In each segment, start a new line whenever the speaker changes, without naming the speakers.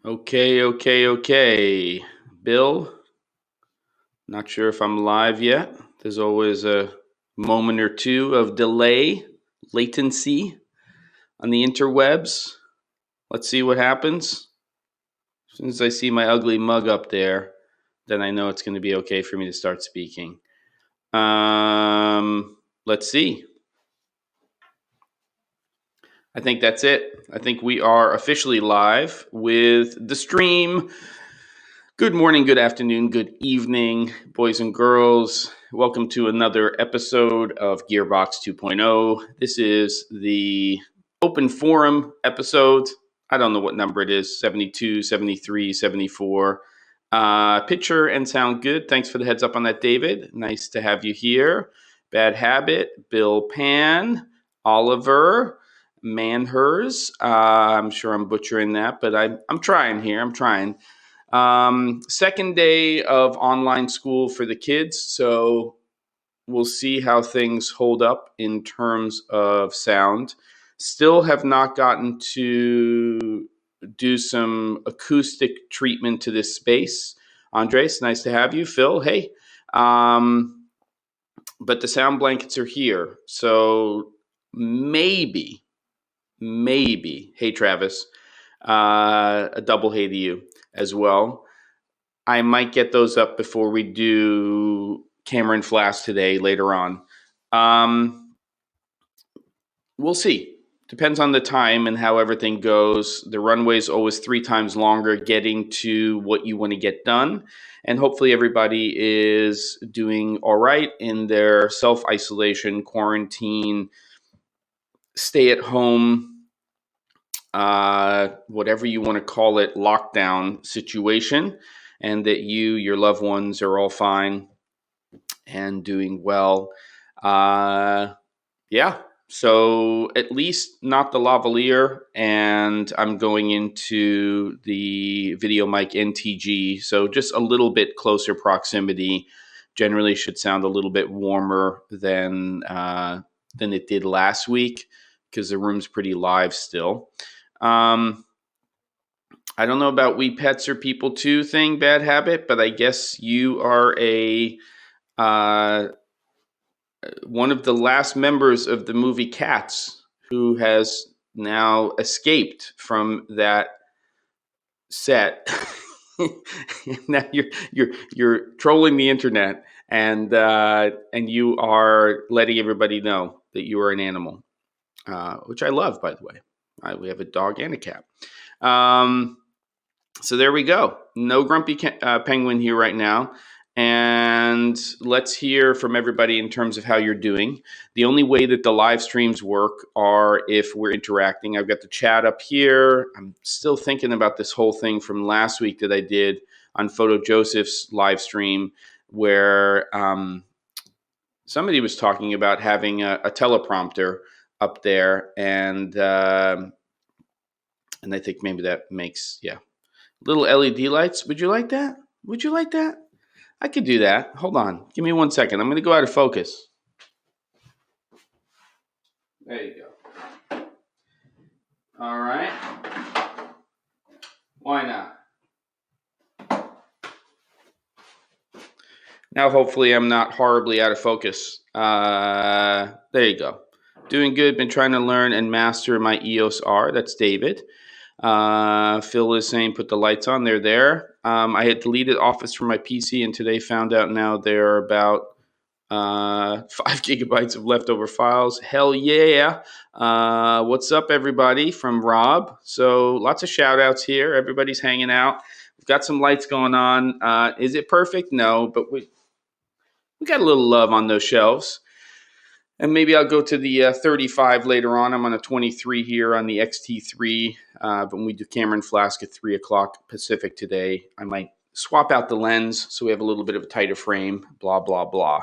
Okay. Bill, not sure if I'm live yet. There's always a moment or two of delay, latency on the interwebs. Let's see what happens. As soon as I see my ugly mug up there, then I know it's going to be okay for me to start speaking. Let's see. I think that's it. I think we are officially live with the stream. Good morning, good afternoon, good evening, boys and girls. Welcome to another episode of Gearbox 2.0. This is the open forum episode. I don't know what number it is, 72, 73, 74. Picture and sound good. Thanks for the heads up on that, David. Nice to have you here. Bad Habit, Bill Pan, Oliver, Manhers. I'm sure I'm butchering that, but I'm trying here. I'm trying. Second day of online school for the kids, so we'll see how things hold up in terms of sound. Still have not gotten to do some acoustic treatment to this space. Andres, nice to have you. Phil, hey. But the sound blankets are here, so maybe, hey Travis, a double hey to you as well. I might get those up before we do Cameron Flask today later on. We'll see. Depends on the time and how everything goes. The runway's always 3 times longer getting to what you want to get done. And hopefully everybody is doing all right in their self-isolation, quarantine, stay at home, whatever you want to call it, lockdown situation, and that you, your loved ones are all fine and doing well. Yeah, so at least not the lavalier, and I'm going into the video mic NTG, so just a little bit closer proximity. Generally should sound a little bit warmer than it did last week because the room's pretty live still. I don't know about we pets or people too thing, Bad Habit, but I guess you are one of the last members of the movie Cats who has now escaped from that set. Now you're trolling the internet and you are letting everybody know that you are an animal, which I love, by the way. We have a dog and a cat. So there we go. No grumpy penguin here right now. And let's hear from everybody in terms of how you're doing. The only way that the live streams work are if we're interacting. I've got the chat up here. I'm still thinking about this whole thing from last week that I did on Photo Joseph's live stream where somebody was talking about having a teleprompter up there. And I think maybe that makes, little LED lights. Would you like that? Would you like that? I could do that. Hold on. Give me 1 second. I'm going to go out of focus. There you go. All right. Why not? Now, hopefully, I'm not horribly out of focus. There you go. Doing good. Been trying to learn and master my EOS R. That's David. Phil is saying put the lights on. They're there. I had deleted Office from my PC and today found out now there are about 5 gigabytes of leftover files. Hell yeah. What's up, everybody, from Rob. So lots of shout outs here. Everybody's hanging out. We've got some lights going on. Is it perfect? No, but we got a little love on those shelves. And maybe I'll go to the 35 later on. I'm on a 23 here on the X-T3. But when we do Cameron Flask at 3 o'clock Pacific today, I might swap out the lens so we have a little bit of a tighter frame, blah, blah, blah.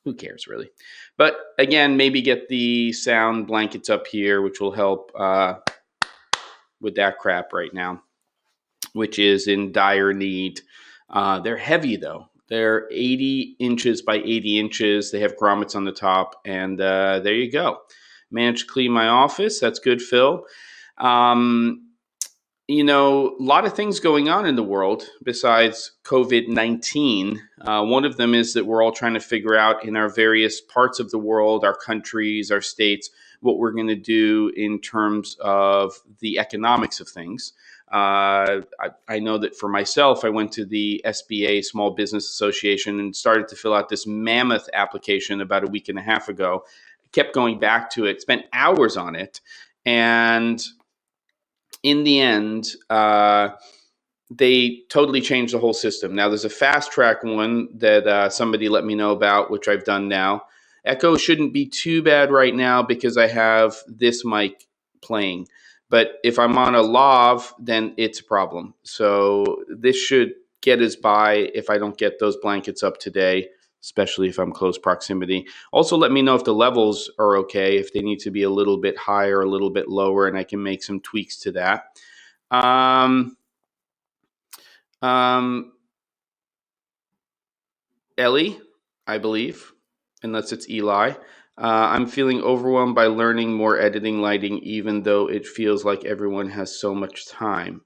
Who cares, really? But again, maybe get the sound blankets up here, which will help with that crap right now, which is in dire need. They're heavy, though. They're 80 inches by 80 inches. They have grommets on the top, and there you go. Managed to clean my office. That's good, Phil. a lot of things going on in the world besides COVID-19. One of them is that we're all trying to figure out in our various parts of the world, our countries, our states, what we're going to do in terms of the economics of things. I know that for myself, I went to the SBA, Small Business Association, and started to fill out this mammoth application about a week and a half ago. Kept going back to it, spent hours on it, and in the end, they totally changed the whole system. Now, there's a fast track one that somebody let me know about, which I've done now. Echo shouldn't be too bad right now because I have this mic playing. But if I'm on a lav, then it's a problem. So this should get us by if I don't get those blankets up today, especially if I'm close proximity. Also, let me know if the levels are okay, if they need to be a little bit higher, a little bit lower, and I can make some tweaks to that. Ellie, I believe, unless it's Eli. I'm feeling overwhelmed by learning more editing lighting, even though it feels like everyone has so much time.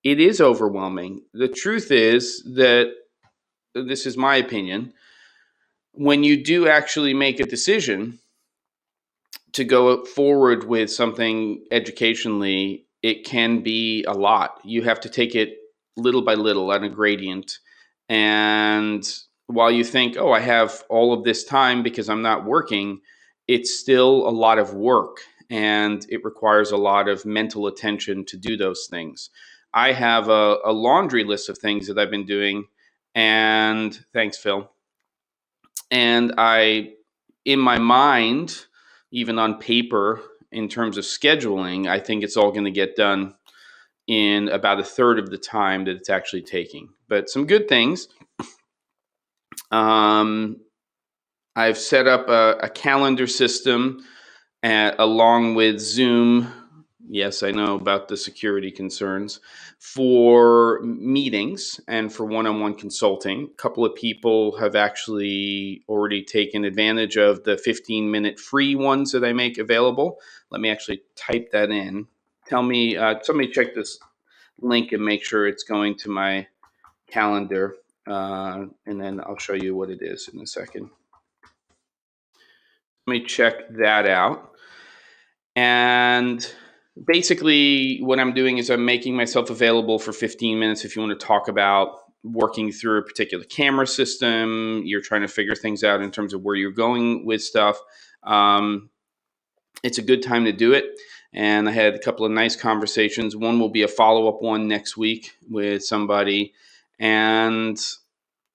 It is overwhelming. The truth is that, this is my opinion, when you do actually make a decision to go forward with something educationally, it can be a lot. You have to take it little by little on a gradient. And while you think, oh, I have all of this time because I'm not working, it's still a lot of work and it requires a lot of mental attention to do those things. I have a laundry list of things that I've been doing, and thanks, Phil. And in my mind, even on paper, in terms of scheduling, I think it's all going to get done in about a third of the time that it's actually taking. But some good things. I've set up a calendar system along with Zoom. Yes, I know about the security concerns for meetings and for one-on-one consulting. A couple of people have actually already taken advantage of the 15-minute free ones that I make available. Let me actually type that in. Tell me, somebody check this link and make sure it's going to my calendar, and then I'll show you what it is in a second. Let me check that out. And basically what I'm doing is I'm making myself available for 15 minutes if you want to talk about working through a particular camera system, you're trying to figure things out in terms of where you're going with stuff. It's a good time to do it. And I had a couple of nice conversations. One will be a follow-up one next week with somebody. And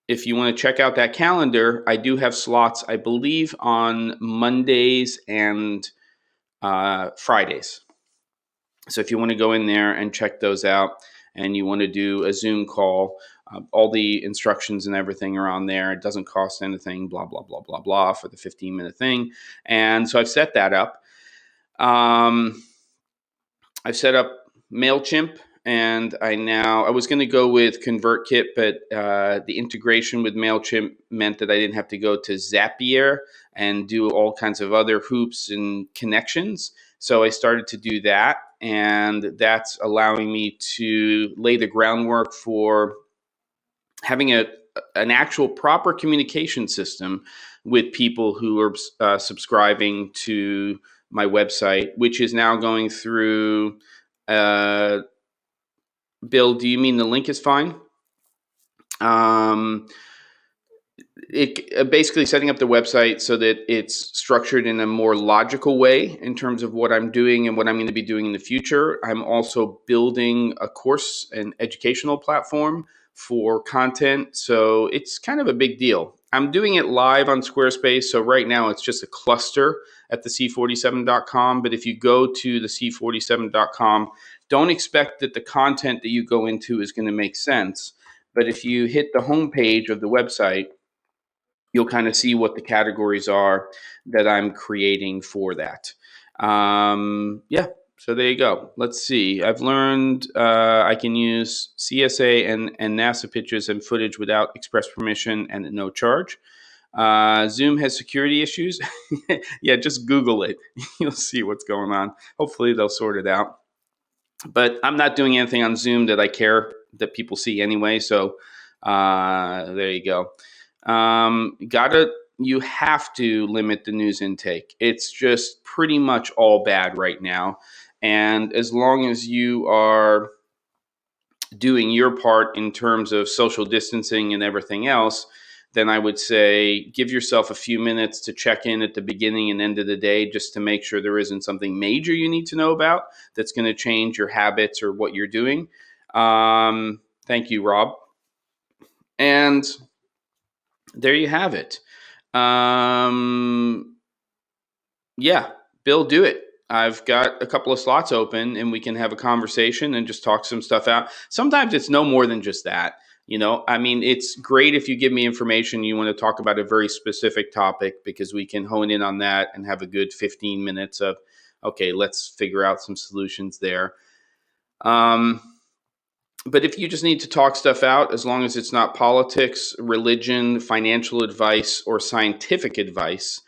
if you want to check out that calendar, I do have slots, I believe, on Mondays and Fridays. So if you want to go in there and check those out and you want to do a Zoom call, all the instructions and everything are on there. It doesn't cost anything, blah, blah, blah, blah, blah, for the 15-minute thing. And so I've set that up. I've set up MailChimp, and I was going to go with ConvertKit, but the integration with MailChimp meant that I didn't have to go to Zapier and do all kinds of other hoops and connections. So I started to do that, and that's allowing me to lay the groundwork for having an actual proper communication system with people who are subscribing to my website, which is now going through. Bill, do you mean the link is fine? Basically setting up the website so that it's structured in a more logical way in terms of what I'm doing and what I'm going to be doing in the future. I'm also building a course and educational platform for content. So it's kind of a big deal. I'm doing it live on Squarespace. So right now it's just a cluster at the c47.com. But if you go to the c47.com, don't expect that the content that you go into is going to make sense. But if you hit the homepage of the website, you'll kind of see what the categories are that I'm creating for that. Yeah, so there you go. Let's see. I've learned I can use CSA and NASA pictures and footage without express permission and at no charge. Zoom has security issues. Yeah, just Google it. You'll see what's going on. Hopefully they'll sort it out. But I'm not doing anything on Zoom that I care that people see anyway. So there you go. You have to limit the news intake. It's just pretty much all bad right now. And as long as you are doing your part in terms of social distancing and everything else, then I would say give yourself a few minutes to check in at the beginning and end of the day just to make sure there isn't something major you need to know about that's going to change your habits or what you're doing. Thank you, Rob. And there you have it. Yeah, Bill, do it. I've got a couple of slots open and we can have a conversation and just talk some stuff out. Sometimes it's no more than just that. I mean, it's great if you give me information you want to talk about a very specific topic, because we can hone in on that and have a good 15 minutes of, okay, let's figure out some solutions there. But if you just need to talk stuff out, as long as it's not politics, religion, financial advice, or scientific advice,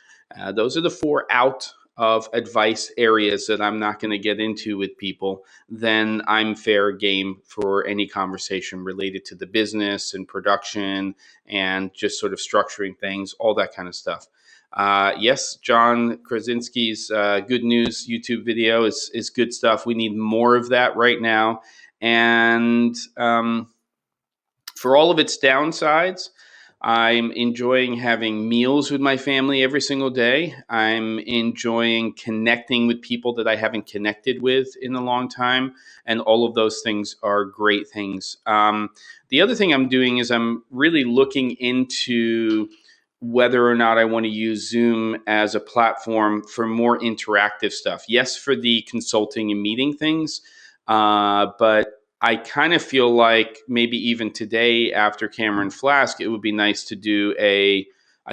those are the 4 out of advice areas that I'm not going to get into with people, then I'm fair game for any conversation related to the business and production and just sort of structuring things, all that kind of stuff. Yes, John Krasinski's Good News YouTube video is good stuff. We need more of that right now. And for all of its downsides, I'm enjoying having meals with my family every single day. I'm enjoying connecting with people that I haven't connected with in a long time. And all of those things are great things. The other thing I'm doing is I'm really looking into whether or not I want to use Zoom as a platform for more interactive stuff. Yes, for the consulting and meeting things, but I kind of feel like maybe even today after Cameron Flask, it would be nice to do a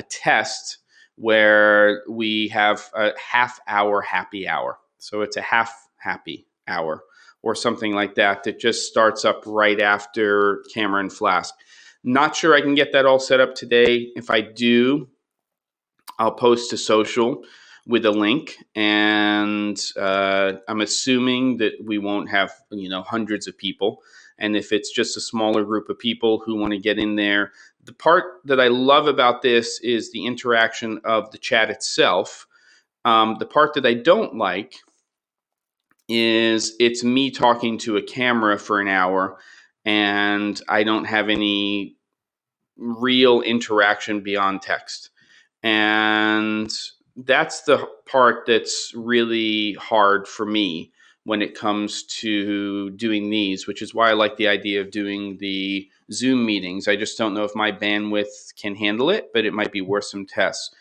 test where we have a half-hour happy hour. So it's a half happy hour or something like that that just starts up right after Cameron Flask. Not sure I can get that all set up today. If I do, I'll post to social with a link, and I'm assuming that we won't have hundreds of people. And if it's just a smaller group of people who want to get in there, the part that I love about this is the interaction of the chat itself. The part that I don't like is it's me talking to a camera for an hour, and I don't have any real interaction beyond text. And that's the part that's really hard for me when it comes to doing these, which is why I like the idea of doing the Zoom meetings. I just don't know if my bandwidth can handle it, but it might be worth some tests.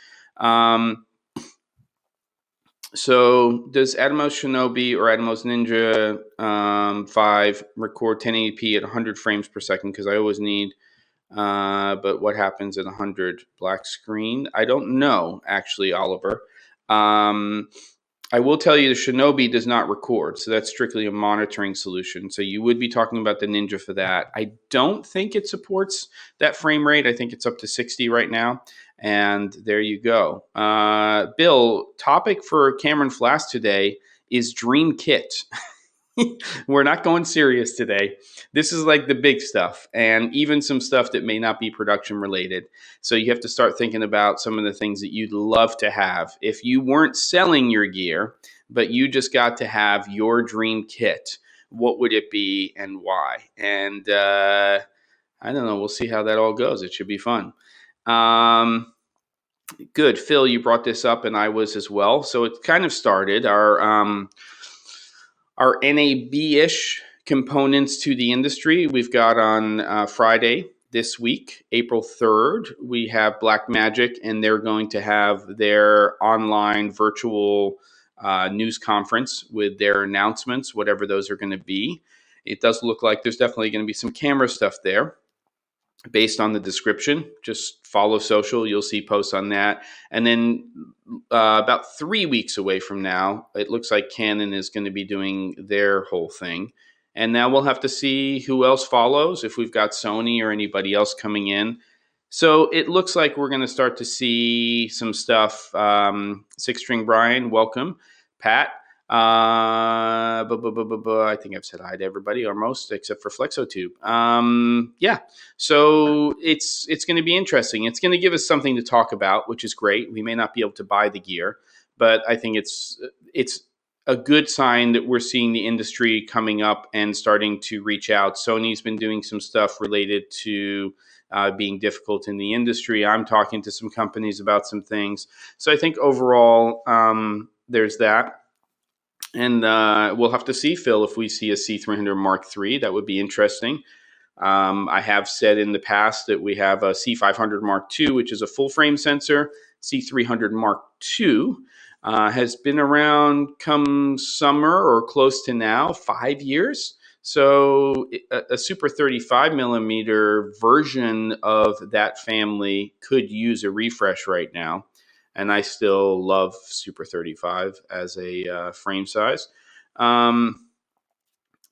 So does ATOMOS Shinobi or ATOMOS Ninja 5 record 1080p at 100 frames per second? Because I always need... but what happens at 100 black screen? I don't know, actually, Oliver. I will tell you the Shinobi does not record, so that's strictly a monitoring solution. So you would be talking about the Ninja for that. I don't think it supports that frame rate. I think it's up to 60 right now. And there you go. Bill, topic for Cameron Flask today is Dream Kit. We're not going serious today. This is like the big stuff, and even some stuff that may not be production related. So you have to start thinking about some of the things that you'd love to have. If you weren't selling your gear, but you just got to have your dream kit, what would it be and why? And I don't know. We'll see how that all goes. It should be fun. Good. Phil, you brought this up, and I was as well. So it kind of started our NAB-ish components to the industry. We've got on Friday this week, April 3rd, we have Blackmagic, and they're going to have their online virtual news conference with their announcements, whatever those are going to be. It does look like there's definitely going to be some camera stuff there. Based on the description, just follow social. You'll see posts on that. And then about 3 weeks away from now, it looks like Canon is going to be doing their whole thing. And now we'll have to see who else follows, if we've got Sony or anybody else coming in. So it looks like we're going to start to see some stuff. Six String Brian, welcome. Pat, I think I've said hi to everybody, or most, except for FlexoTube. Yeah, so it's going to be interesting. It's going to give us something to talk about, which is great. We may not be able to buy the gear, but I think it's a good sign that we're seeing the industry coming up and starting to reach out. Sony's been doing some stuff related to being difficult in the industry. I'm talking to some companies about some things. So I think overall, there's that. And we'll have to see, Phil, if we see a C300 Mark III. That would be interesting. I have said in the past that we have a C500 Mark II, which is a full frame sensor. C300 Mark II has been around come summer or close to now, 5 years. So a Super 35 millimeter version of that family could use a refresh right now. And I still love Super 35 as a frame size. Can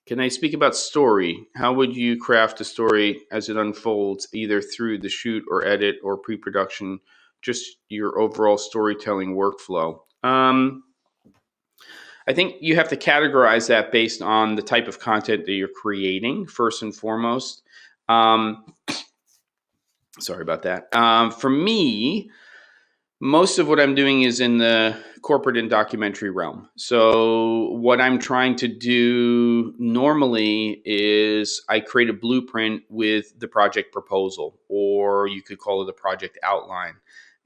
I speak about story? How would you craft a story as it unfolds, either through the shoot or edit or pre-production, just your overall storytelling workflow? I think you have to categorize that based on the type of content that you're creating, first and foremost. Sorry about that. For me, most of what I'm doing is in the corporate and documentary realm. So what I'm trying to do normally is I create a blueprint with the project proposal, or you could call it a project outline.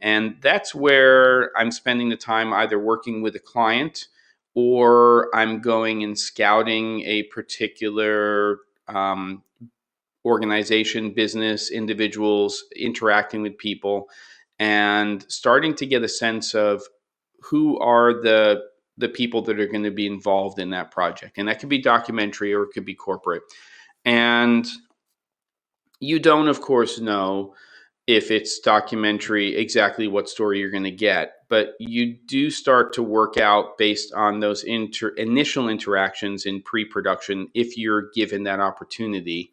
And that's where I'm spending the time either working with a client, or I'm going and scouting a particular organization, business, individuals, interacting with people, and starting to get a sense of who are the people that are going to be involved in that project. And that could be documentary or it could be corporate. And you don't, of course, know if it's documentary exactly what story you're going to get, but you do start to work out based on those initial interactions in pre-production, if you're given that opportunity,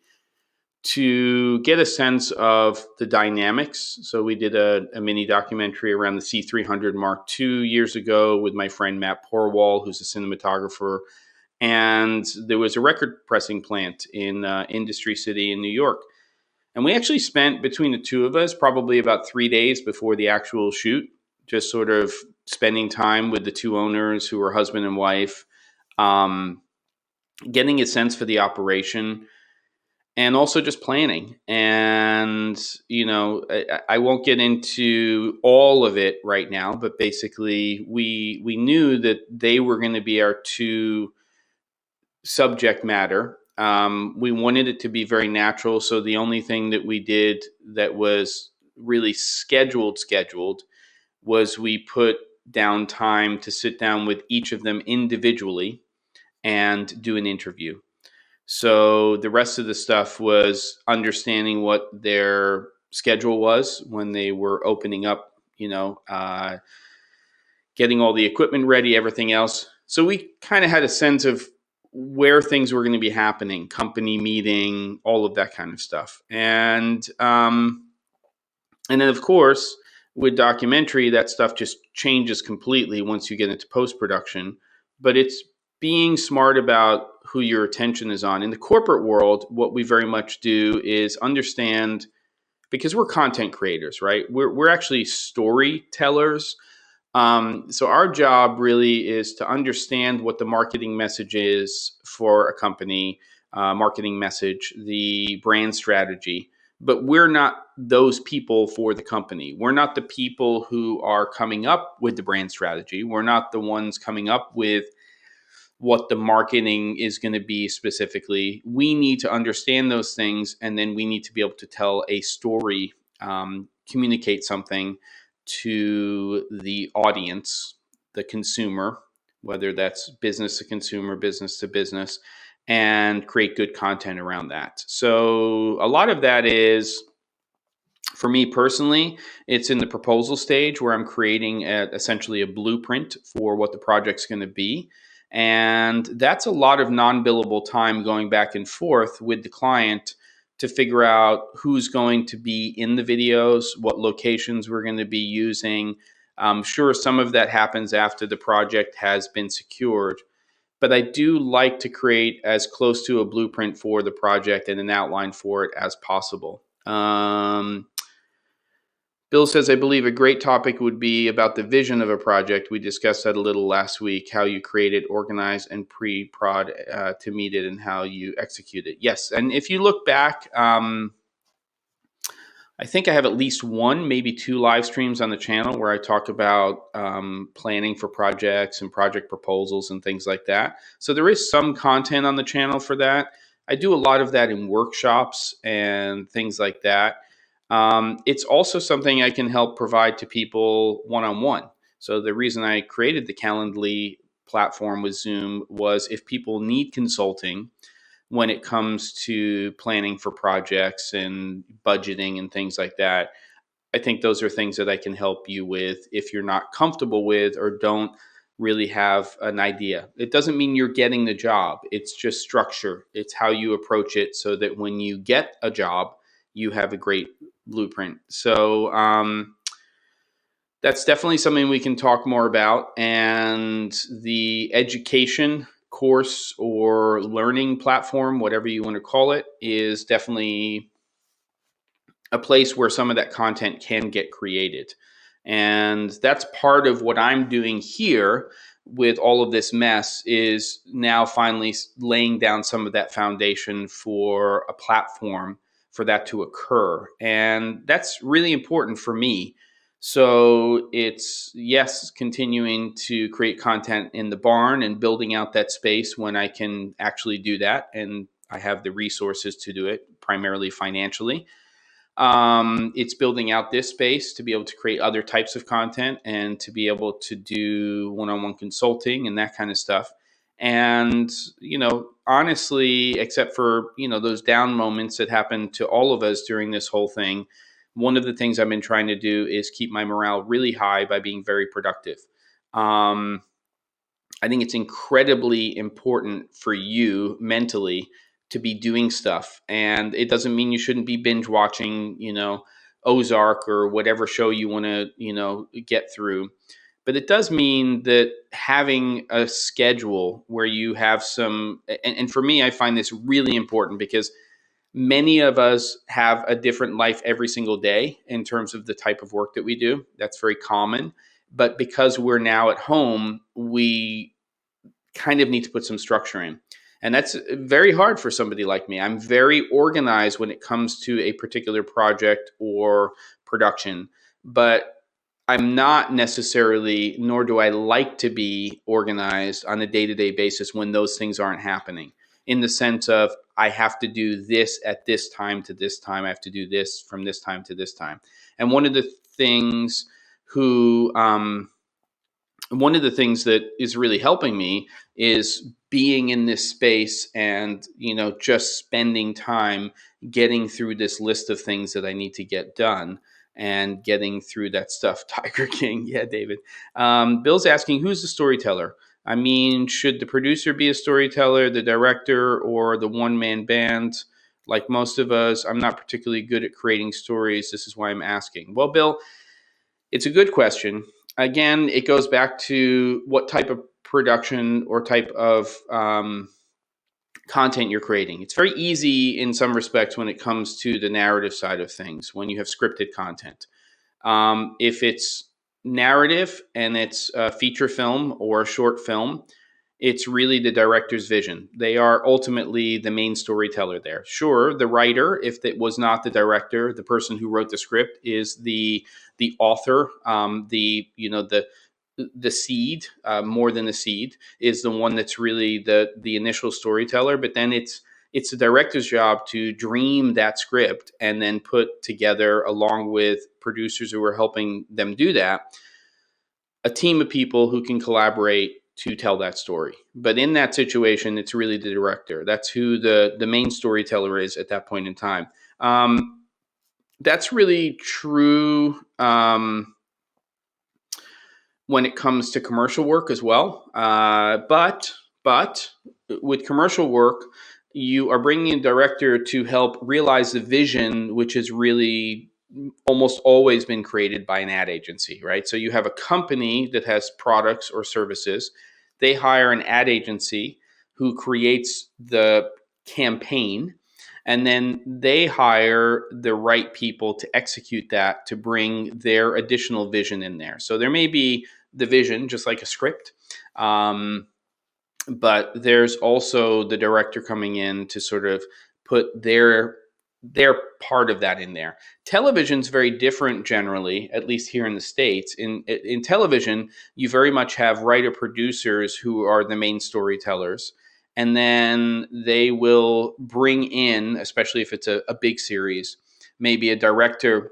to get a sense of the dynamics. So we did a mini documentary around the C300 Mark II years ago with my friend Matt Porwall, who's a cinematographer. And there was a record pressing plant in Industry City in New York. And we actually spent, between the two of us, probably about 3 days before the actual shoot, just sort of spending time with the two owners who were husband and wife, getting a sense for the operation, and also just planning. And, you know, I won't get into all of it right now, but basically we knew that they were going to be our two subject matter. We wanted it to be very natural. So the only thing that we did that was really scheduled was we put down time to sit down with each of them individually and do an interview. So the rest of the stuff was understanding what their schedule was when they were opening up, you know, getting all the equipment ready, everything else. So we kind of had a sense of where things were going to be happening, company meeting, all of that kind of stuff. And then, of course, with documentary, that stuff just changes completely once you get into post-production. But it's being smart about who your attention is on. In the corporate world, what we very much do is understand, because we're content creators, right? We're actually storytellers. So our job really is to understand what the marketing message is for a company, marketing message, the brand strategy. But we're not those people for the company. We're not the people who are coming up with the brand strategy. We're not the ones coming up with what the marketing is going to be specifically. We need to understand those things, and then we need to be able to tell a story, communicate something to the audience, the consumer, whether that's business to consumer, business to business, and create good content around that. So a lot of that is, for me personally, it's in the proposal stage where I'm creating essentially a blueprint for what the project's going to be. And that's a lot of non-billable time going back and forth with the client to figure out who's going to be in the videos, what locations we're going to be using. Sure, some of that happens after the project has been secured, but I do like to create as close to a blueprint for the project and an outline for it as possible. Bill says, I believe a great topic would be about the vision of a project. We discussed that a little last week, how you create it, organize, and pre-prod to meet it, and how you execute it. Yes, and if you look back, I think I have at least one, maybe two live streams on the channel where I talk about planning for projects and project proposals and things like that. So there is some content on the channel for that. I do a lot of that in workshops and things like that. It's also something I can help provide to people one-on-one. So the reason I created the Calendly platform with Zoom was if people need consulting when it comes to planning for projects and budgeting and things like that. I think those are things that I can help you with if you're not comfortable with or don't really have an idea. It doesn't mean you're getting the job. It's just structure. It's how you approach it so that when you get a job, you have a great blueprint. So that's definitely something we can talk more about. And the education course or learning platform, whatever you want to call it, is definitely a place where some of that content can get created. And that's part of what I'm doing here with all of this mess, is now finally laying down some of that foundation for a platform for that to occur. And that's really important for me. So it's, yes, continuing to create content in the barn and building out that space when I can actually do that. And I have the resources to do it, primarily financially. It's building out this space to be able to create other types of content and to be able to do one-on-one consulting and that kind of stuff. And, honestly, except for, those down moments that happen to all of us during this whole thing, one of the things I've been trying to do is keep my morale really high by being very productive. I think it's incredibly important for you mentally to be doing stuff. And it doesn't mean you shouldn't be binge watching, Ozark or whatever show you want to, get through. But it does mean that having a schedule where you have some, and for me, I find this really important because many of us have a different life every single day in terms of the type of work that we do. That's very common. But because we're now at home, we kind of need to put some structure in. And that's very hard for somebody like me. I'm very organized when it comes to a particular project or production, but I'm not necessarily, nor do I like to be organized on a day-to-day basis when those things aren't happening. In the sense of, I have to do this at this time to this time. I have to do this from this time to this time. And one of the things that is really helping me is being in this space and, just spending time getting through this list of things that I need to get done and getting through that stuff. Tiger King. Yeah, David. Bill's asking, who's the storyteller? I mean, should the producer be a storyteller, the director, or the one-man band? Like most of us, I'm not particularly good at creating stories. This is why I'm asking. Well, Bill, it's a good question. Again, it goes back to what type of production or type of content you're creating. It's very easy in some respects when it comes to the narrative side of things, when you have scripted content. If it's narrative and it's a feature film or a short film, it's really the director's vision. They are ultimately the main storyteller there. Sure, the writer, if it was not the director, the person who wrote the script, is the author. The seed, more than the seed, is the one that's really the initial storyteller. But then it's the director's job to dream that script and then put together, along with producers who are helping them do that, a team of people who can collaborate to tell that story. But in that situation, it's really the director. That's who the main storyteller is at that point in time. That's really true when it comes to commercial work as well. But with commercial work, you are bringing a director to help realize the vision, which has really almost always been created by an ad agency, right? So you have a company that has products or services. they hire an ad agency who creates the campaign, and then they hire the right people to execute that, to bring their additional vision in there. So there may be the vision, just like a script, but there's also the director coming in to sort of put their part of that in there. Television's very different generally, at least here in the States. In television, you very much have writer producers who are the main storytellers, and then they will bring in, especially if it's a big series, maybe a director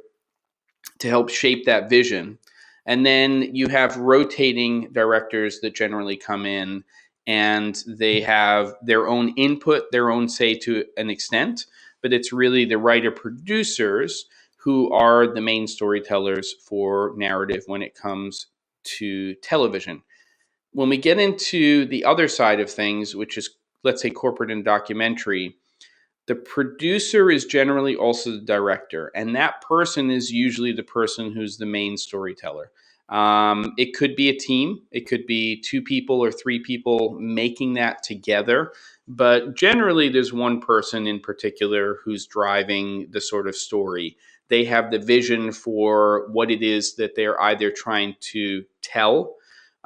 to help shape that vision. And then you have rotating directors that generally come in, and they have their own input, their own say to an extent, but it's really the writer producers who are the main storytellers for narrative when it comes to television. When we get into the other side of things, which is, let's say, corporate and documentary, the producer is generally also the director, and that person is usually the person who's the main storyteller. It could be a team, it could be 2 people or 3 people making that together, but generally there's one person in particular who's driving the sort of story. They have the vision for what it is that they're either trying to tell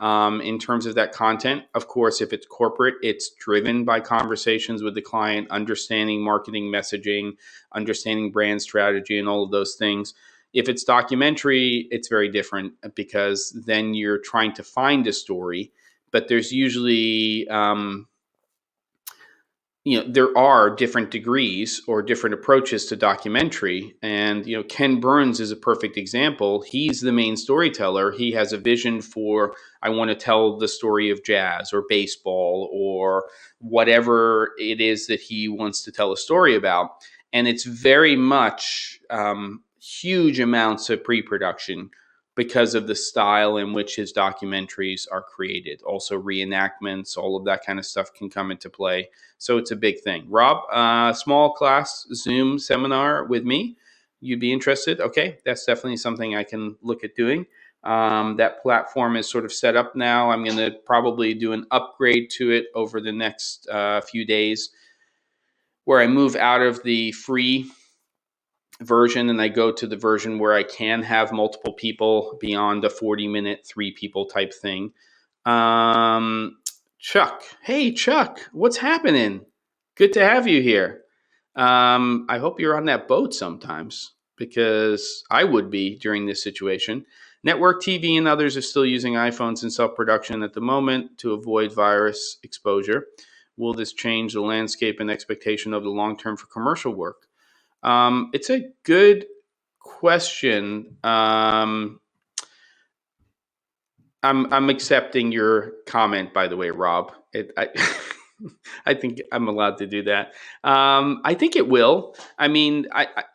in terms of that content. Of course, if it's corporate, it's driven by conversations with the client, understanding marketing messaging, understanding brand strategy, and all of those things. If it's documentary, it's very different, because then you're trying to find a story, but there's usually there are different degrees or different approaches to documentary. And, Ken Burns is a perfect example. He's the main storyteller. He has a vision for, I want to tell the story of jazz or baseball or whatever it is that he wants to tell a story about. And it's very much huge amounts of pre-production because of the style in which his documentaries are created. Also reenactments, all of that kind of stuff can come into play. So it's a big thing. Rob, small class Zoom seminar with me. You'd be interested? Okay, that's definitely something I can look at doing. That platform is sort of set up now. I'm going to probably do an upgrade to it over the next few days, where I move out of the free version and I go to the version where I can have multiple people beyond a 40-minute 3 people type thing. Chuck, hey Chuck, what's happening? Good to have you here. I hope you're on that boat sometimes, because I would be during this situation. Network TV and others are still using iPhones in self-production at the moment to avoid virus exposure. Will this change the landscape and expectation of the long term for commercial work? It's a good question. I'm accepting your comment, by the way, Rob. I think I'm allowed to do that. I think it will. I mean,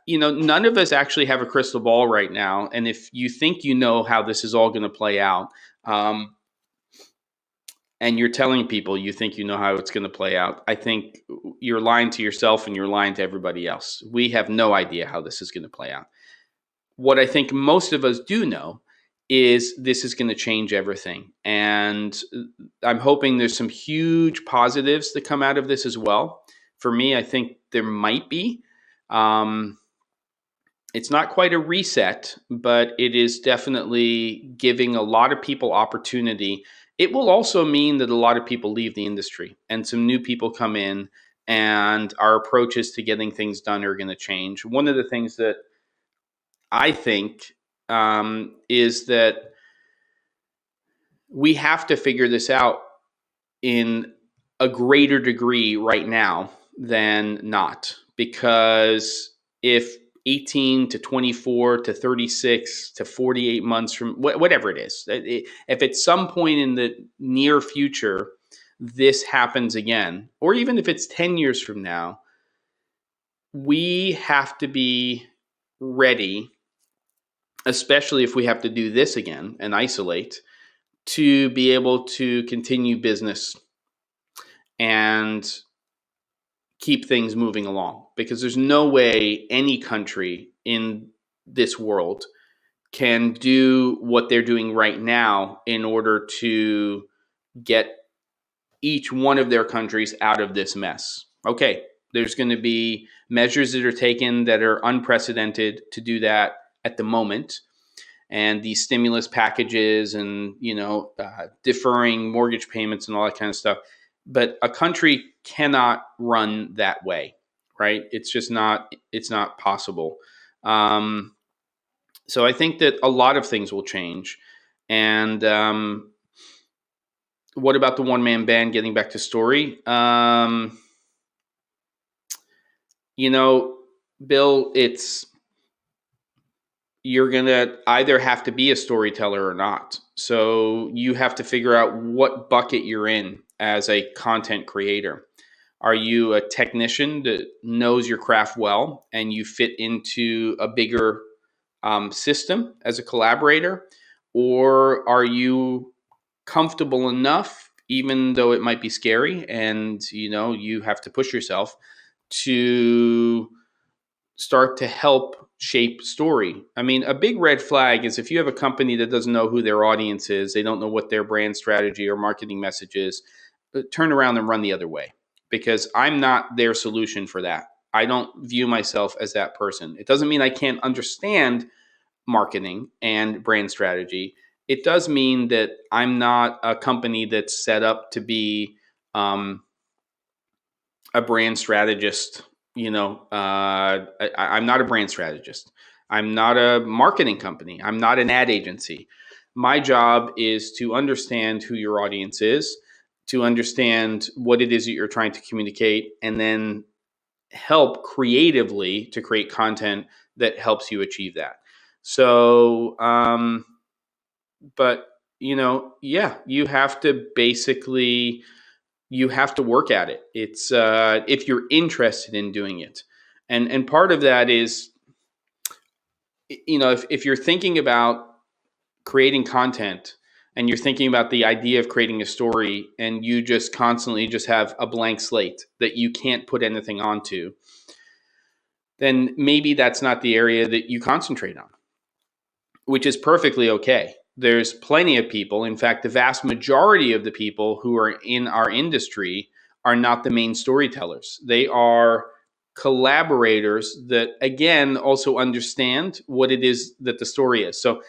none of us actually have a crystal ball right now, and if you think you know how this is all going to play out, and you're telling people you think you know how it's going to play out, I think you're lying to yourself and you're lying to everybody else. We have no idea how this is going to play out. What I think most of us do know is this is going to change everything. And I'm hoping there's some huge positives that come out of this as well. For me, I think there might be. It's not quite a reset, but it is definitely giving a lot of people opportunity. It will also mean that a lot of people leave the industry and some new people come in, and our approaches to getting things done are going to change. One of the things that I think is that we have to figure this out in a greater degree right now than not, because if 18 to 24 to 36 to 48 months from whatever it is, if at some point in the near future this happens again, or even if it's 10 years from now, we have to be ready, especially if we have to do this again and isolate, to be able to continue business and keep things moving along. Because there's no way any country in this world can do what they're doing right now in order to get each one of their countries out of this mess. Okay, there's going to be measures that are taken that are unprecedented to do that at the moment, and these stimulus packages and deferring mortgage payments and all that kind of stuff. But a country cannot run that way, right? It's just not. It's not possible. So I think that a lot of things will change. And what about the one-man band? Getting back to story, Bill, you're gonna either have to be a storyteller or not. So you have to figure out what bucket you're in as a content creator. Are you a technician that knows your craft well and you fit into a bigger system as a collaborator? Or are you comfortable enough, even though it might be scary and you have to push yourself to start to help shape story? I mean, a big red flag is if you have a company that doesn't know who their audience is, they don't know what their brand strategy or marketing message is, turn around and run the other way, because I'm not their solution for that. I don't view myself as that person. It doesn't mean I can't understand marketing and brand strategy. It does mean that I'm not a company that's set up to be a brand strategist. I'm not a brand strategist. I'm not a marketing company. I'm not an ad agency. My job is to understand who your audience is, to understand what it is that you're trying to communicate, and then help creatively to create content that helps you achieve that. So, but you have to basically, you have to work at it. It's if you're interested in doing it, and part of that is, if you're thinking about creating content and you're thinking about the idea of creating a story and you just constantly just have a blank slate that you can't put anything onto, then maybe that's not the area that you concentrate on, which is perfectly okay. There's plenty of people. In fact, the vast majority of the people who are in our industry are not the main storytellers. They are collaborators that, again, also understand what it is that the story is. So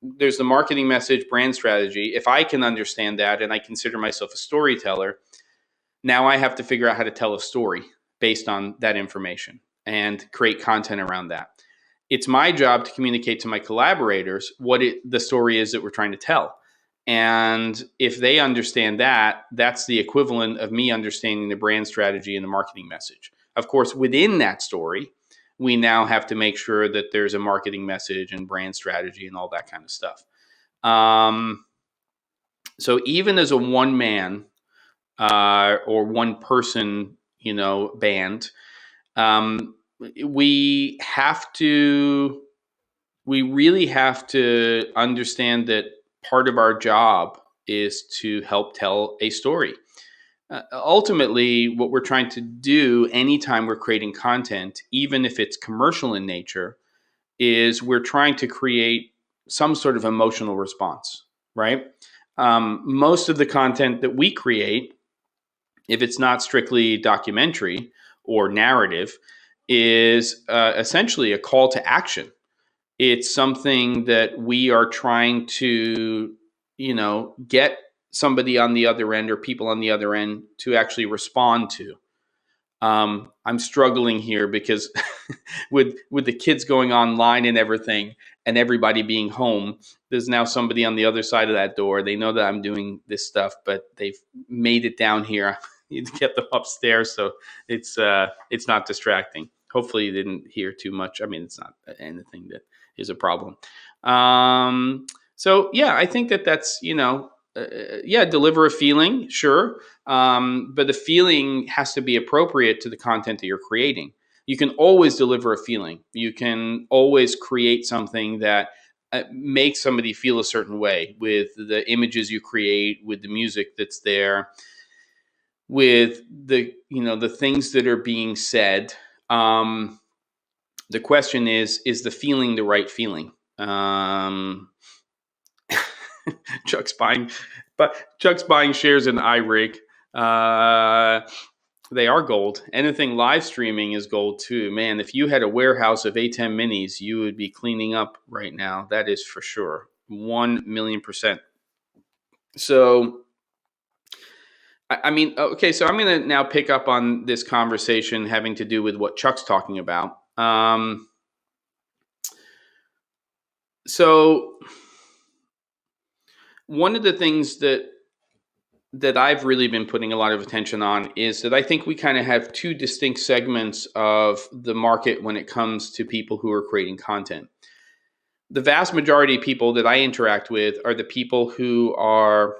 there's the marketing message, brand strategy. If I can understand that and I consider myself a storyteller, now I have to figure out how to tell a story based on that information and create content around that. It's my job to communicate to my collaborators what the story is that we're trying to tell. And if they understand that, that's the equivalent of me understanding the brand strategy and the marketing message. Of course, within that story, we now have to make sure that there's a marketing message and brand strategy and all that kind of stuff. So even as a one-man or one-person, band, we really have to understand that part of our job is to help tell a story. Ultimately, what we're trying to do anytime we're creating content, even if it's commercial in nature, is we're trying to create some sort of emotional response, right? Most of the content that we create, if it's not strictly documentary or narrative, is essentially a call to action. It's something that we are trying to, get somebody on the other end or people on the other end to actually respond to. I'm struggling here because with the kids going online and everything and everybody being home, there's now somebody on the other side of that door. They know that I'm doing this stuff, but they've made it down here. I need to get them upstairs so it's not distracting. Hopefully you didn't hear too much. I mean, it's not anything that is a problem. So yeah, I think that's, deliver a feeling, sure. But the feeling has to be appropriate to the content that you're creating. You can always deliver a feeling. You can always create something that makes somebody feel a certain way with the images you create, with the music that's there, with the things that are being said. The question is the feeling the right feeling? Chuck's buying But Chuck's buying shares in iRig. They are gold. Anything live streaming is gold too. Man, if you had a warehouse of A10 minis, you would be cleaning up right now. That is for sure. 1,000,000%. So, I mean, okay, so I'm going to now pick up on this conversation having to do with what Chuck's talking about. So one of the things that I've really been putting a lot of attention on is that I think we kind of have two distinct segments of the market when it comes to people who are creating content. The vast majority of people that I interact with are the people who are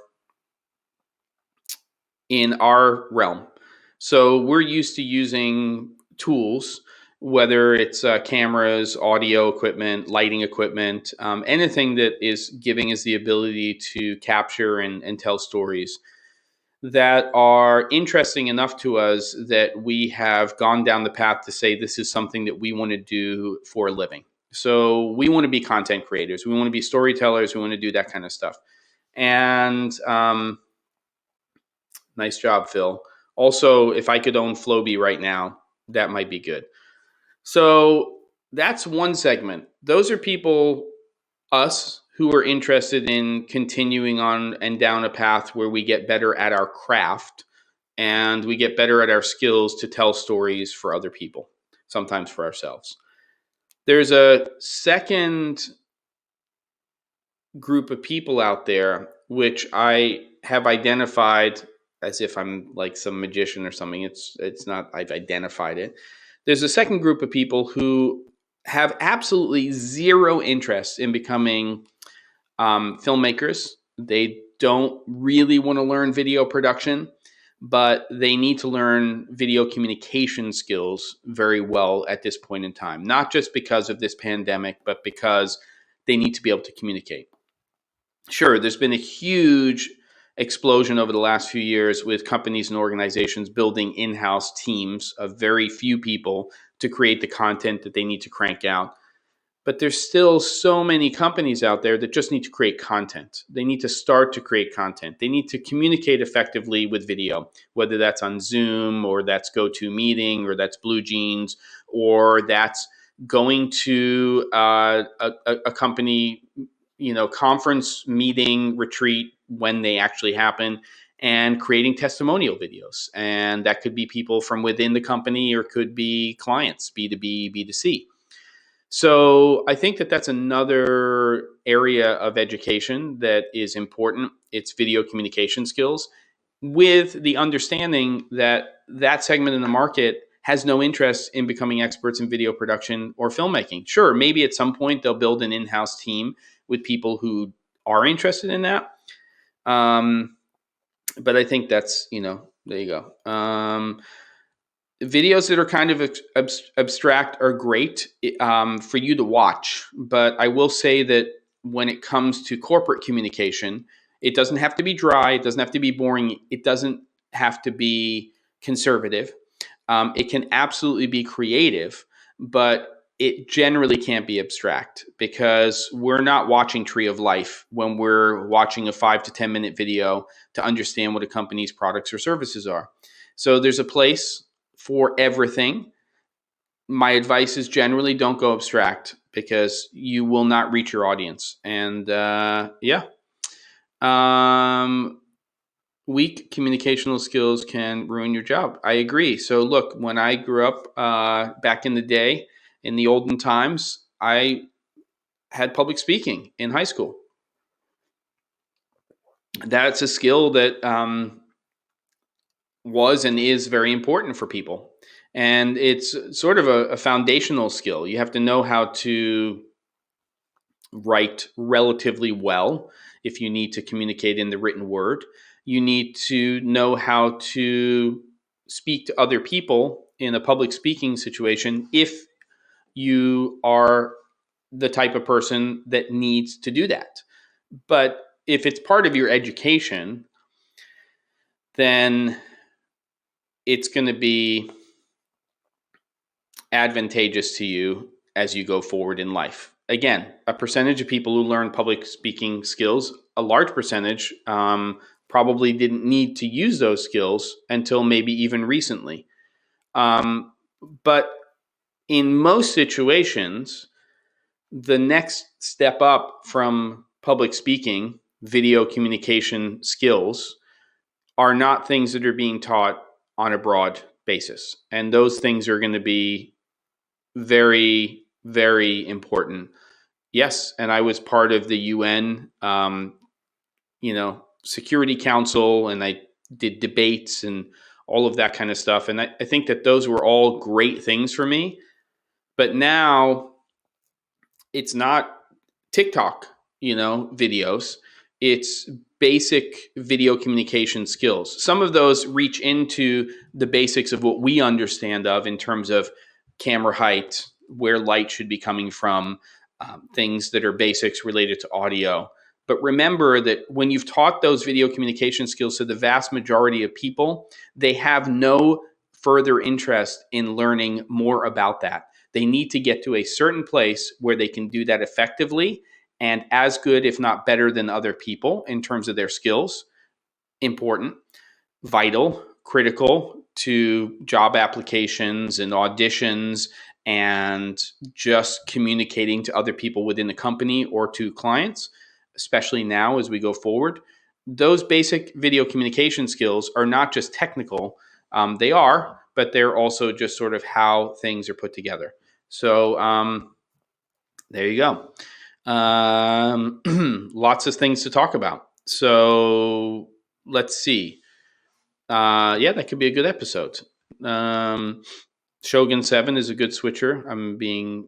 in our realm. So we're used to using tools, whether it's cameras, audio equipment, lighting equipment, anything that is giving us the ability to capture and tell stories that are interesting enough to us that we have gone down the path to say this is something that we want to do for a living. So we want to be content creators. We want to be storytellers. We want to do that kind of stuff. And nice job, Phil. Also, if I could own Flowbee right now, that might be good. So that's one segment. Those are people, us, who are interested in continuing on and down a path where we get better at our craft and we get better at our skills to tell stories for other people, sometimes for ourselves. There's a second group of people out there which I have identified as if I'm like some magician or something. It's not, I've identified it. There's a second group of people who have absolutely zero interest in becoming filmmakers. They don't really want to learn video production, but they need to learn video communication skills very well at this point in time, not just because of this pandemic, but because they need to be able to communicate. Sure, there's been a huge explosion over the last few years with companies and organizations building in-house teams of very few people to create the content that they need to crank out. But there's still so many companies out there that just need to create content. They need to start to create content. They need to communicate effectively with video, whether that's on Zoom or that's GoToMeeting or that's Blue Jeans or that's going to a company, conference meeting retreat when they actually happen and creating testimonial videos. And that could be people from within the company or could be clients, B2B, B2C. So I think that that's another area of education that is important. It's video communication skills with the understanding that that segment in the market has no interest in becoming experts in video production or filmmaking. Sure, maybe at some point they'll build an in-house team with people who are interested in that. But I think that's, there you go. Videos that are kind of abstract are great for you to watch. But I will say that when it comes to corporate communication, it doesn't have to be dry. It doesn't have to be boring. It doesn't have to be conservative. It can absolutely be creative, but it generally can't be abstract because we're not watching Tree of Life when we're watching a 5 to 10 minute video to understand what a company's products or services are. So there's a place for everything. My advice is generally don't go abstract because you will not reach your audience. And weak communicational skills can ruin your job. I agree. So look, when I grew up back in the day, in the olden times, I had public speaking in high school. That's a skill that was and is very important for people. And it's sort of a foundational skill. You have to know how to write relatively well if you need to communicate in the written word. You need to know how to speak to other people in a public speaking situation if you are the type of person that needs to do that. But if it's part of your education, then it's going to be advantageous to you as you go forward in life. again, a percentage of people who learn public speaking skills, a large percentage, probably didn't need to use those skills until maybe even recently. But in most situations, the next step up from public speaking, video communication skills, are not things that are being taught on a broad basis. And those things are going to be very, very important. Yes, and I was part of the UN, Security Council, and I did debates and all of that kind of stuff. And I think that those were all great things for me. But now it's not TikTok, videos. It's basic video communication skills. Some of those reach into the basics of what we understand of in terms of camera height, where light should be coming from, things that are basics related to audio. But remember that when you've taught those video communication skills to the vast majority of people, they have no further interest in learning more about that. They need to get to a certain place where they can do that effectively and as good, if not better, than other people in terms of their skills. Important, vital, critical to job applications and auditions and just communicating to other people within the company or to clients, especially now as we go forward. Those basic video communication skills are not just technical. They are, but they're also just sort of how things are put together. So there you go. Lots of things to talk about. So let's see. That could be a good episode. Shogun 7 is a good switcher. I'm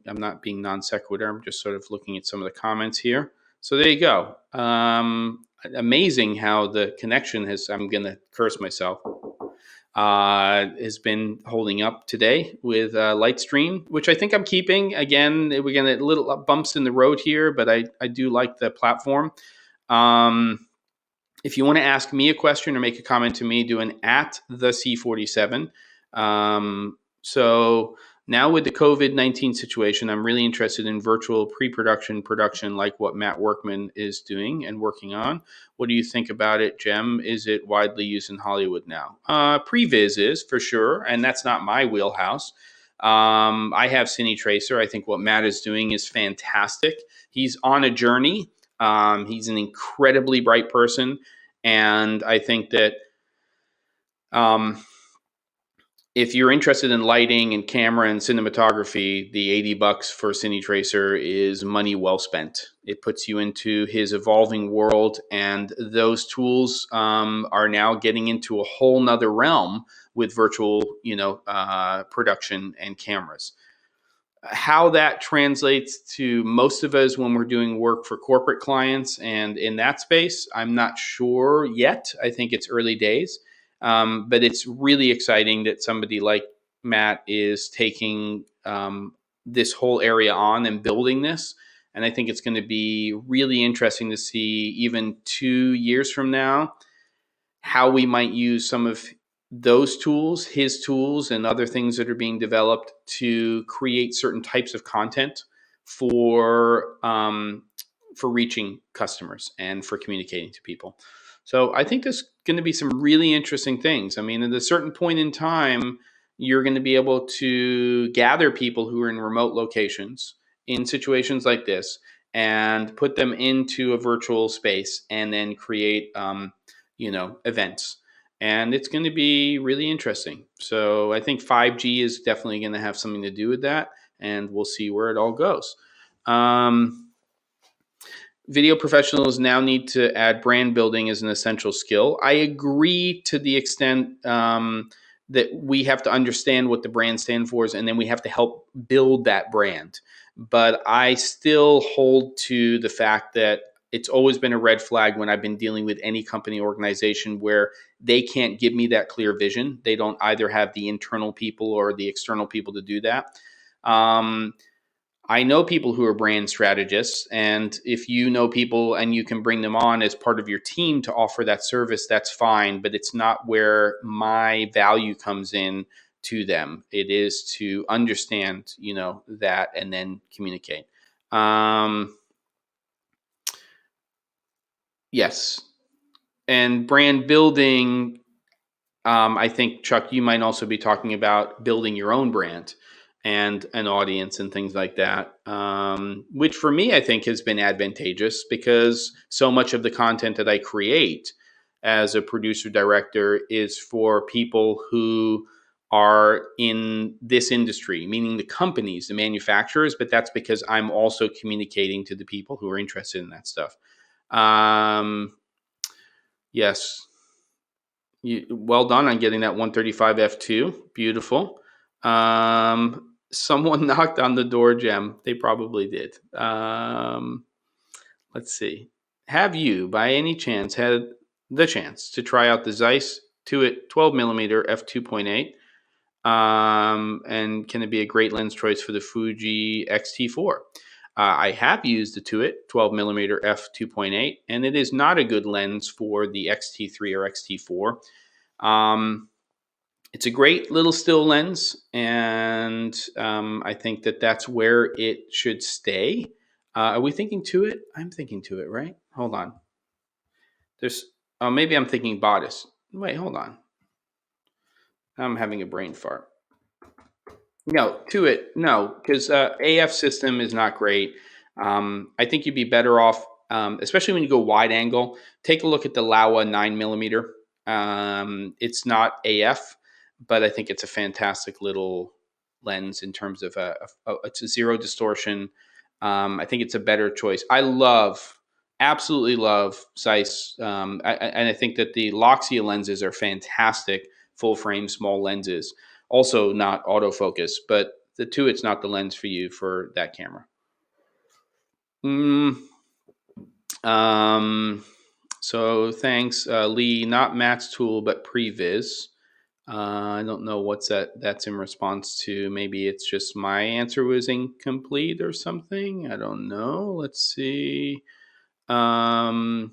not being non sequitur. I'm just sort of looking at some of the comments here. So there you go. Amazing how the connection I'm going to curse myself, has been holding up today with Lightstream, which I think I'm keeping. Again, we're going to little bumps in the road here, but I do like the platform. If you want to ask me a question or make a comment to me, do an @the_C47. So now with the COVID-19 situation, I'm really interested in virtual pre-production, production, like what Matt Workman is doing and working on. What do you think about it, Jem? Is it widely used in Hollywood now? Previs is, for sure, and that's not my wheelhouse. I have Cine Tracer. I think what Matt is doing is fantastic. He's on a journey. He's an incredibly bright person, and I think that if you're interested in lighting and camera and cinematography, the $80 for Cine Tracer is money well spent. It puts you into his evolving world, and those tools are now getting into a whole nother realm with virtual, production and cameras. How that translates to most of us when we're doing work for corporate clients and in that space, I'm not sure yet. I think it's early days. But it's really exciting that somebody like Matt is taking this whole area on and building this. And I think it's going to be really interesting to see, even 2 years from now, how we might use some of those tools, his tools, and other things that are being developed to create certain types of content for reaching customers and for communicating to people. So I think there's going to be some really interesting things. I mean, at a certain point in time, you're going to be able to gather people who are in remote locations in situations like this and put them into a virtual space and then create, events. And it's going to be really interesting. So I think 5G is definitely going to have something to do with that, and we'll see where it all goes. Video professionals now need to add brand building as an essential skill. I agree to the extent that we have to understand what the brand stands for, and then we have to help build that brand. But I still hold to the fact that it's always been a red flag when I've been dealing with any company organization where they can't give me that clear vision. They don't either have the internal people or the external people to do that. I know people who are brand strategists, and if you know people and you can bring them on as part of your team to offer that service, that's fine, but it's not where my value comes in to them. It is to understand, that and then communicate. Yes. And brand building, I think, Chuck, you might also be talking about building your own brand and an audience and things like that, which for me, I think has been advantageous because so much of the content that I create as a producer director is for people who are in this industry, meaning the companies, the manufacturers, but that's because I'm also communicating to the people who are interested in that stuff. Yes. Well done on getting that 135 F2. Beautiful. Someone knocked on the door, Jem. They probably did. Let's see. Have you, by any chance, had the chance to try out the Zeiss 12mm f2.8? And can it be a great lens choice for the Fuji X-T4? I have used the 12mm f2.8, and it is not a good lens for the X-T3 or X-T4. It's a great little still lens, and I think that that's where it should stay. Are we thinking to it? I'm thinking to it, right? Hold on. There's maybe I'm thinking bodice. Wait, hold on. I'm having a brain fart. No, to it, no, because AF system is not great. I think you'd be better off, especially when you go wide angle. Take a look at the LAOWA 9mm. It's not AF, but I think it's a fantastic little lens in terms of it's a zero distortion. I think it's a better choice. Absolutely love Zeiss, and I think that the Loxia lenses are fantastic, full frame, small lenses. Also not autofocus, but it's not the lens for you for that camera. So thanks, Lee. Not Matt's tool, but Previs. I don't know what's that's in response to. Maybe it's just my answer was incomplete or something. I don't know. Let's see. I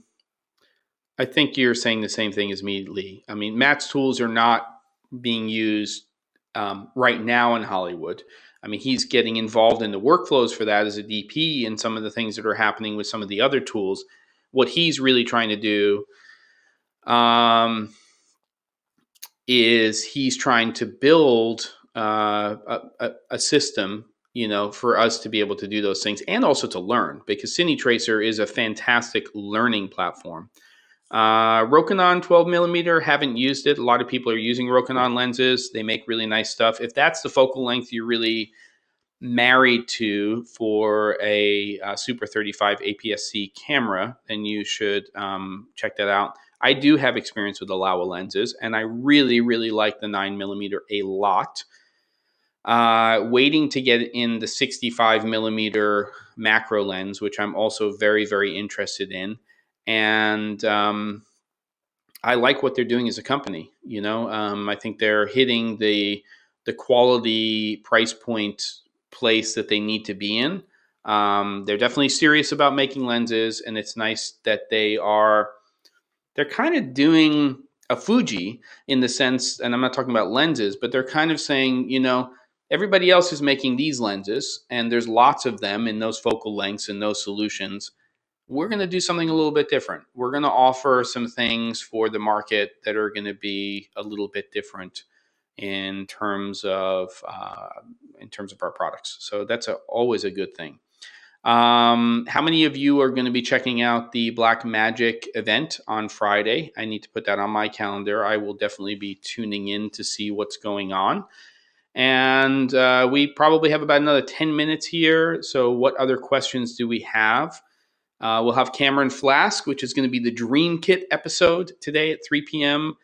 think you're saying the same thing as me, Lee. I mean, Matt's tools are not being used right now in Hollywood. I mean, he's getting involved in the workflows for that as a DP and some of the things that are happening with some of the other tools. What he's really trying to do is he's trying to build a system, for us to be able to do those things and also to learn, because Cine Tracer is a fantastic learning platform. Rokinon 12mm, haven't used it. A lot of people are using Rokinon lenses. They make really nice stuff. If that's the focal length you're really married to for a Super 35 APS-C camera, then you should check that out. I do have experience with the LAOWA lenses, and I really, really like the 9mm a lot. Waiting to get in the 65mm macro lens, which I'm also very, very interested in. And I like what they're doing as a company. I think they're hitting the quality price point place that they need to be in. They're definitely serious about making lenses, and it's nice that they're kind of doing a Fuji in the sense, and I'm not talking about lenses, but they're kind of saying, everybody else is making these lenses, and there's lots of them in those focal lengths and those solutions. We're going to do something a little bit different. We're going to offer some things for the market that are going to be a little bit different in terms of our products. So that's always a good thing. How many of you are going to be checking out the Black Magic event on Friday? I need to put that on my calendar. I will definitely be tuning in to see what's going on. And we probably have about another 10 minutes here. So what other questions do we have? We'll have Cameron Flask, which is going to be the Dream Kit episode today at 3 p.m.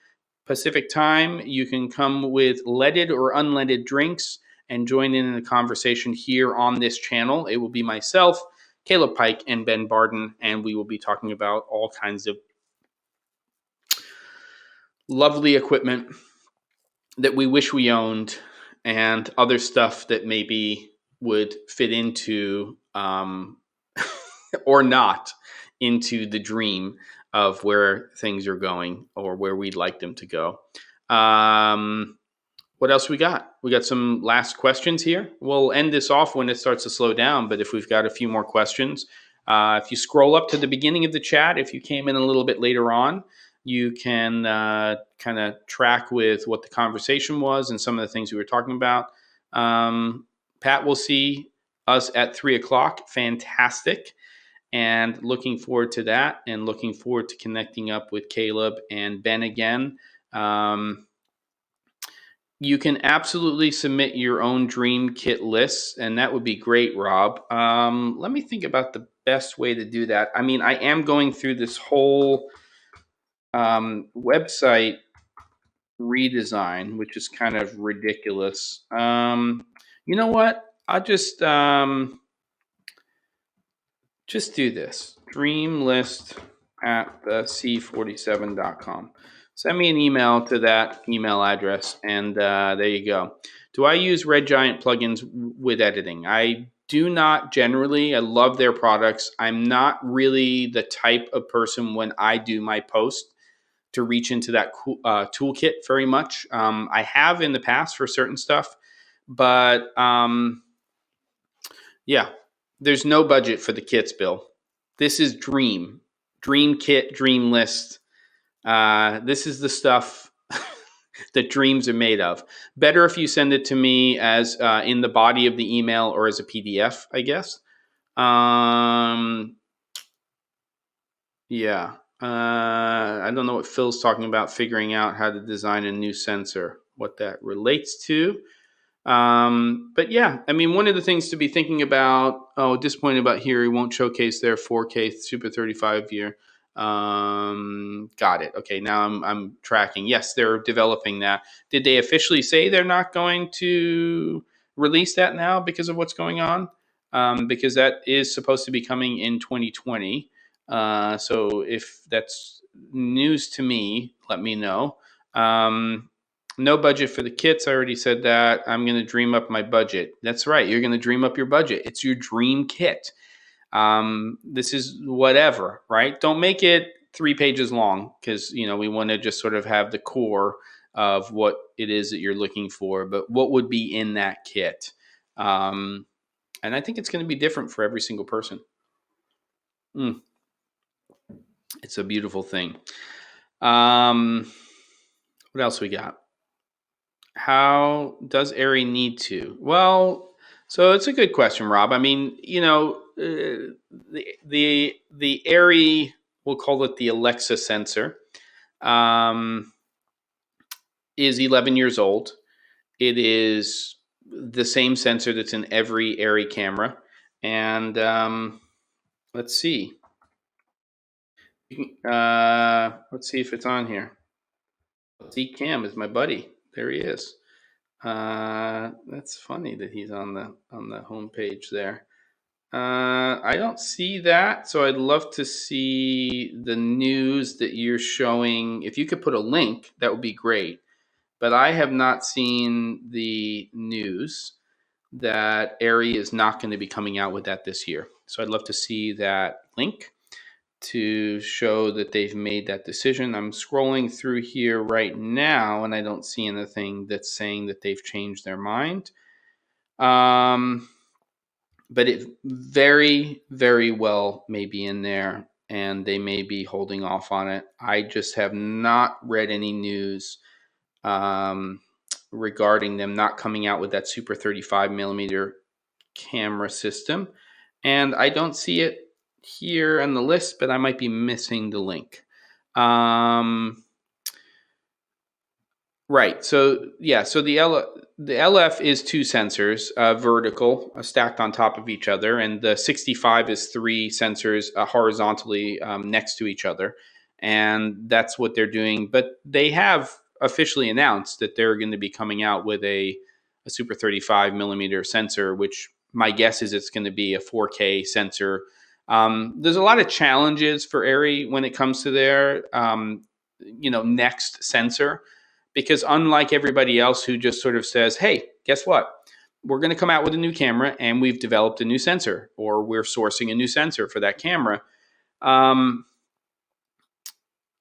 Pacific time. You can come with leaded or unleaded drinks and join in the conversation here on this channel. It will be myself, Caleb Pike, and Ben Barden, and we will be talking about all kinds of lovely equipment that we wish we owned and other stuff that maybe would fit into or not into the dream of where things are going or where we'd like them to go. what else we got? We got some last questions here. We'll end this off when it starts to slow down, but if we've got a few more questions, if you scroll up to the beginning of the chat, if you came in a little bit later on, you can kind of track with what the conversation was and some of the things we were talking about. Pat will see us at 3 o'clock. Fantastic. And looking forward to that, and looking forward to connecting up with Caleb and Ben again. You can absolutely submit your own dream kit lists, and that would be great, Rob. Let me think about the best way to do that. I mean, I am going through this whole website redesign, which is kind of ridiculous. You know what? I'll just do this. Dream list at the c47.com. Send me an email to that email address, and there you go. Do I use Red Giant plugins with editing? I do not generally. I love their products. I'm not really the type of person when I do my post to reach into that toolkit very much. I have in the past for certain stuff, but yeah, there's no budget for the kits, Bill. This is dream kit, dream list. This is the stuff that dreams are made of. Better if you send it to me as in the body of the email or as a PDF, I guess. Yeah. I don't know what Phil's talking about, figuring out how to design a new sensor, what that relates to. But yeah, I mean, one of the things to be thinking about, disappointed about here, he won't showcase their 4K Super 35 year. Got it. Okay, now I'm tracking. Yes, they're developing that. Did they officially say they're not going to release that now because of what's going on? Because that is supposed to be coming in 2020. So if that's news to me, let me know. No budget for the kits. I already said that. I'm going to dream up my budget. That's right. You're going to dream up your budget. It's your dream kit. This is whatever, right? Don't make it 3 pages long, because, you know, we want to just sort of have the core of what it is that you're looking for, but what would be in that kit. And I think it's going to be different for every single person. It's a beautiful thing. What else we got? How does ARRI need to? Well, so it's a good question, Rob. I mean, you know, the ARRI, we'll call it the Alexa sensor, is 11 years old. It is the same sensor that's in every ARRI camera. And let's see. Let's see if it's on here. Z Cam is my buddy. There he is. That's funny that he's on the homepage there. I don't see that, so I'd love to see the news that you're showing. If you could put a link, that would be great. But I have not seen the news that ARRI is not going to be coming out with that this year. So I'd love to see that link to show that they've made that decision. I'm scrolling through here right now, and I don't see anything that's saying that they've changed their mind. But it very, very well may be in there, and they may be holding off on it. I just have not read any news regarding them not coming out with that Super 35 millimeter camera system. And I don't see it here on the list, but I might be missing the link. Right. So yeah. So the LF is 2 sensors, vertical, stacked on top of each other, and the 65 is 3 sensors horizontally next to each other, and that's what they're doing. But they have officially announced that they're going to be coming out with a Super 35 millimeter sensor, which my guess is it's going to be a 4K sensor. There's a lot of challenges for ARRI when it comes to their next sensor. Because unlike everybody else who just sort of says, hey, guess what? We're going to come out with a new camera and we've developed a new sensor, or we're sourcing a new sensor for that camera.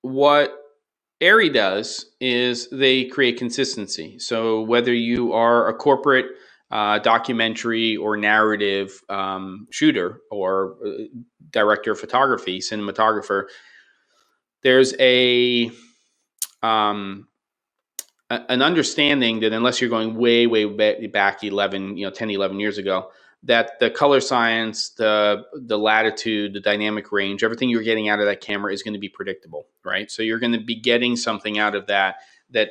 What ARRI does is they create consistency. So whether you are a corporate documentary or narrative shooter or director of photography, cinematographer, there's um, an understanding that unless you're going way back 10, 11 years ago, that the color science, the latitude, the dynamic range, everything you're getting out of that camera is going to be predictable, right? So you're going to be getting something out of that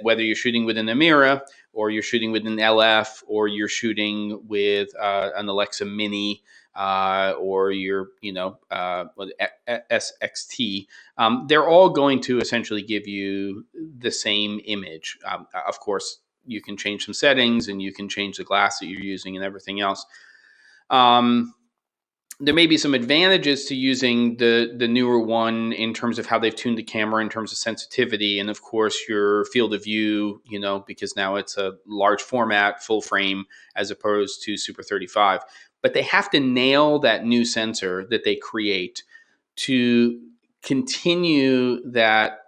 whether you're shooting with an Amira or you're shooting with an LF or you're shooting with an Alexa Mini or your SXT, they're all going to essentially give you the same image. Of course, you can change some settings and you can change the glass that you're using and everything else. There may be some advantages to using the newer one in terms of how they've tuned the camera in terms of sensitivity, and of course your field of view, because now it's a large format, full frame, as opposed to Super 35. But they have to nail that new sensor that they create to continue that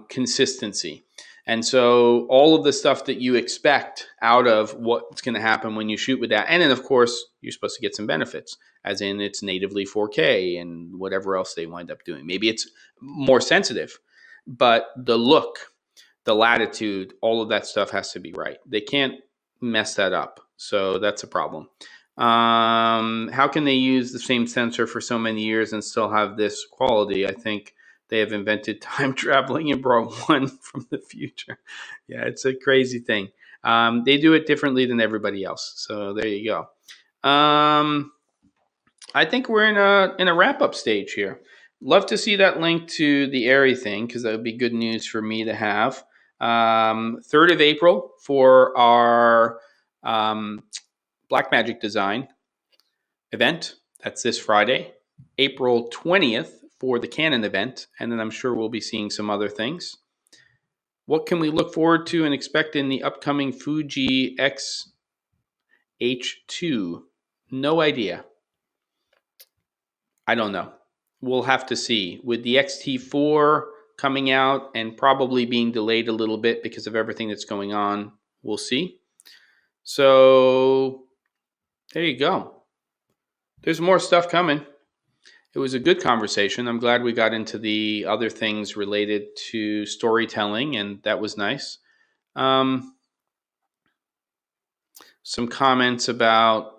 consistency. And so all of the stuff that you expect out of what's going to happen when you shoot with that. And then, of course, you're supposed to get some benefits, as in it's natively 4K and whatever else they wind up doing. Maybe it's more sensitive, but the look, the latitude, all of that stuff has to be right. They can't mess that up. So that's a problem. How can they use the same sensor for so many years and still have this quality? I think they have invented time traveling and brought one from the future. Yeah, it's a crazy thing. They do it differently than everybody else. So there you go. I think we're in a wrap up stage here. Love to see that link to the ARRI thing because that would be good news for me to have. 3rd of April for our Blackmagic Design event. That's this Friday. April 20th for the Canon event, and then I'm sure we'll be seeing some other things. What can we look forward to and expect in the upcoming Fuji X-H2? No idea. I don't know. We'll have to see. With the X-T4 coming out and probably being delayed a little bit because of everything that's going on, we'll see. So there you go. There's more stuff coming. It was a good conversation. I'm glad we got into the other things related to storytelling, and that was nice. Some comments about,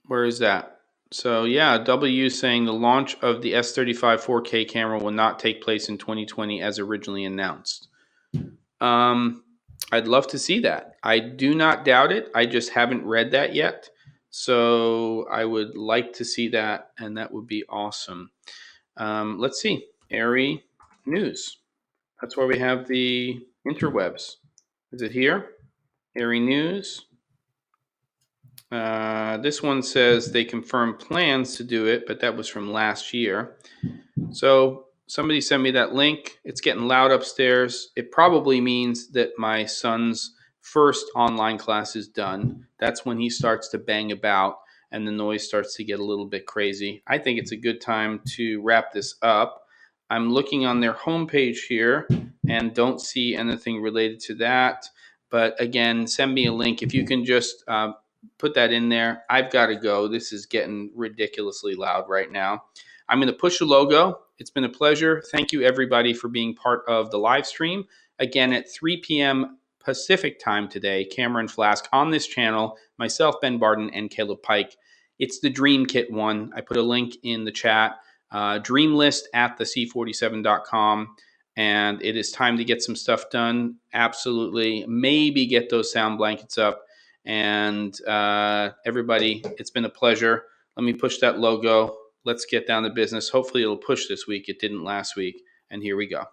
where is that? So yeah, W saying the launch of the S35 4K camera will not take place in 2020 as originally announced. I'd love to see that. I do not doubt it. I just haven't read that yet. So I would like to see that, and that would be awesome. Let's see. ARRI News. That's where we have the interwebs. Is it here? ARRI News. This one says they confirmed plans to do it, but that was from last year. So somebody sent me that link. It's getting loud upstairs. It probably means that my son's first online class is done. That's when he starts to bang about and the noise starts to get a little bit crazy. I think it's a good time to wrap this up. I'm looking on their homepage here and don't see anything related to that. But again, send me a link. If you can just put that in there. I've got to go. This is getting ridiculously loud right now. I'm going to push the logo. It's been a pleasure. Thank you, everybody, for being part of the live stream. Again, at 3 p.m. Pacific time today, Cameron Flask on this channel, myself, Ben Barden, and Caleb Pike. It's the Dream Kit one. I put a link in the chat. Dream list at thec47.com. And it is time to get some stuff done. Absolutely. Maybe get those sound blankets up. And everybody, it's been a pleasure. Let me push that logo. Let's get down to business. Hopefully it'll push this week. It didn't last week. And here we go.